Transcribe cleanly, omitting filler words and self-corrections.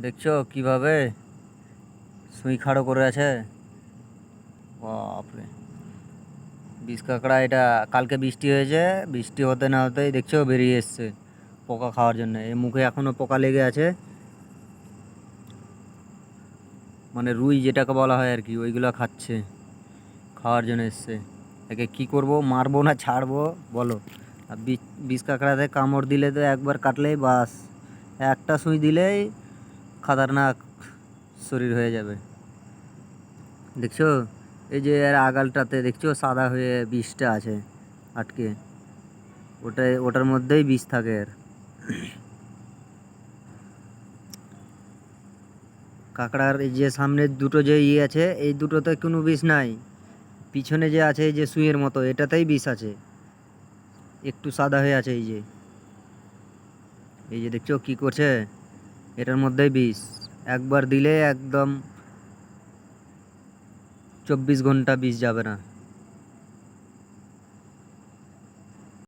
দেখছো কিভাবে সুই খাড়ো করে আছে। বাপরে, বিষ কাঁকড়া এটা। কালকে বৃষ্টি হয়েছে, বৃষ্টি হতে না হতেই দেখছো বেরিয়ে এসছে পোকা খাওয়ার জন্য। এই মুখে এখনো পোকা লেগে আছে, মানে রুই যেটাকে বলা হয় আর কি, ওইগুলো খাচ্ছে, খাওয়ার জন্য এসছে। একে কি করব, মারবো না ছাড়বো বলো? আর বিষ কাঁকড়াতে কামড় দিলে তো একবার কাটলেই বাস, একটা সুই দিলেই খাতারনাক শরীর হয়ে যাবে। দেখছো, এই যে এর আগালটাতে দেখছো সাদা হয়ে বিষটা আছে আটকে, ওটার মধ্যেই বিষ থাকে এর। কাঁকড়ার এই যে সামনের দুটো যে আছে, এই দুটোতে কোনো বিষ নাই। পিছনে যে আছে এই যে সুইয়ের মতো, এটাতেই বিষ আছে, একটু সাদা হয়ে আছে। এই যে দেখছো কি করছে, এটার মধ্যেই বিষ। একবার দিলে একদম 24 ঘন্টা বিষ যাবে না।